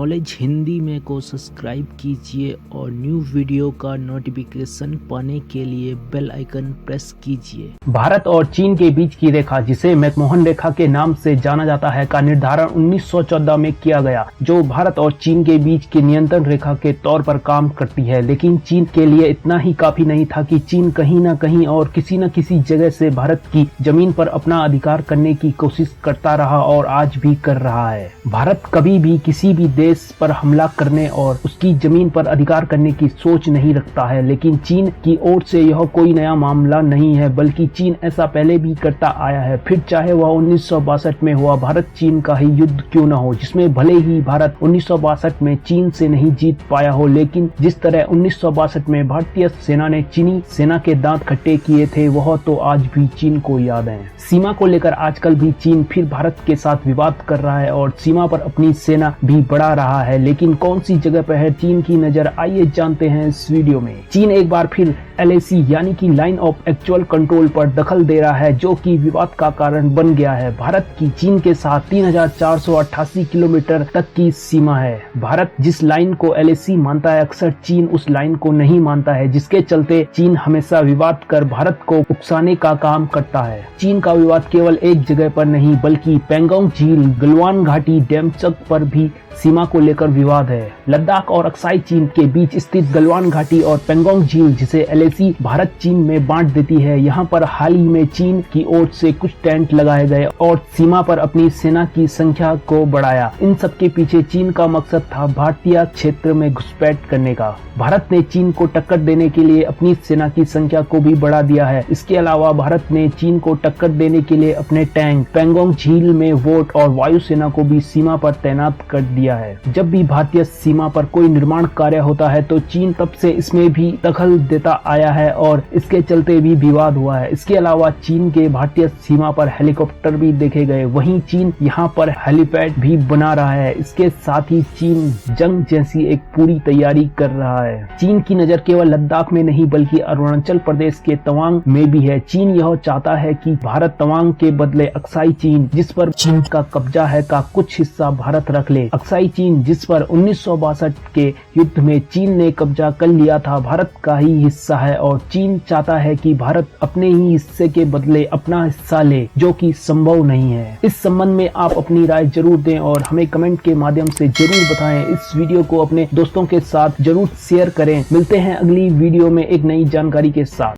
Knowledge Hindi में को subscribe कीजिए और न्यू वीडियो का नोटिफिकेशन पाने के लिए बेल आइकन प्रेस कीजिए। भारत और चीन के बीच की रेखा, जिसे मैकमोहन रेखा के नाम से जाना जाता है, का निर्धारण 1914 में किया गया, जो भारत और चीन के बीच की नियंत्रण रेखा के तौर पर काम करती है। लेकिन चीन के लिए इतना ही काफी नहीं था कि चीन कहीं न कहीं और किसी न किसी जगह से भारत की जमीन पर अपना अधिकार करने की कोशिश करता रहा और आज भी कर रहा है। भारत कभी भी किसी भी देश पर हमला करने और उसकी जमीन पर अधिकार करने की सोच नहीं रखता है, लेकिन चीन की ओर से यह कोई नया मामला नहीं है, बल्कि चीन ऐसा पहले भी करता आया है। फिर चाहे वह 1962 में हुआ भारत चीन का ही युद्ध क्यों न हो, जिसमें भले ही भारत 1962 में चीन से नहीं जीत पाया हो, लेकिन जिस तरह 1962 में भारतीय सेना ने चीनी सेना के दांत खट्टे किए थे, वह तो आज भी चीन को याद है। सीमा को लेकर आजकल भी चीन फिर भारत के साथ विवाद कर रहा है और सीमा पर अपनी सेना भी बढ़ा रहा है। लेकिन कौन सी जगह पर है चीन की नजर, आइए जानते हैं इस वीडियो में। चीन एक बार फिर LAC यानी कि लाइन ऑफ एक्चुअल कंट्रोल पर दखल दे रहा है, जो कि विवाद का कारण बन गया है। भारत की चीन के साथ 3488 किलोमीटर तक की सीमा है। भारत जिस लाइन को LAC मानता है, अक्सर चीन उस लाइन को नहीं मानता है, जिसके चलते चीन हमेशा विवाद कर भारत को उकसाने का काम करता है। चीन का विवाद केवल एक जगह पर नहीं, बल्कि पेंगोंग झील, गलवान घाटी, डेमचक पर भी सीमा को लेकर विवाद है। लद्दाख और अक्साई चीन के बीच स्थित गलवान घाटी और पेंगोंग झील, जिसे LAC भारत चीन में बांट देती है, यहाँ पर हाल ही में चीन की ओर से कुछ टेंट लगाए गए और सीमा पर अपनी सेना की संख्या को बढ़ाया। इन सब के पीछे चीन का मकसद था भारतीय क्षेत्र में घुसपैठ करने का। भारत ने चीन को टक्कर देने के लिए अपनी सेना की संख्या को भी बढ़ा दिया है। इसके अलावा भारत ने चीन को टक्कर देने के लिए अपने टैंक पेंगोंग झील में वोट और वायुसेना को भी सीमा पर तैनात कर दिया है। जब भी भारतीय सीमा पर कोई निर्माण कार्य होता है तो चीन तब से इसमें भी दखल देता आया है और इसके चलते भी विवाद हुआ है। इसके अलावा चीन के भारतीय सीमा पर हेलीकॉप्टर भी देखे गए। वहीं चीन यहाँ पर हेलीपैड भी बना रहा है। इसके साथ ही चीन जंग जैसी एक पूरी तैयारी कर रहा है। चीन की नजर केवल लद्दाख में नहीं, बल्कि अरुणाचल प्रदेश के तवांग में भी है। चीन यह चाहता है कि भारत तवांग के बदले अक्साई चीन, जिस पर चीन का कब्जा है, का कुछ हिस्सा भारत रख ले। अक्साई चीन, जिस पर 1962 के युद्ध में चीन ने कब्जा कर लिया था, भारत का ही हिस्सा है और चीन चाहता है कि भारत अपने ही हिस्से के बदले अपना हिस्सा ले, जो कि संभव नहीं है। इस संबंध में आप अपनी राय जरूर दें और हमें कमेंट के माध्यम से जरूर बताएं। इस वीडियो को अपने दोस्तों के साथ जरूर शेयर करें। मिलते हैं अगली वीडियो में एक नई जानकारी के साथ।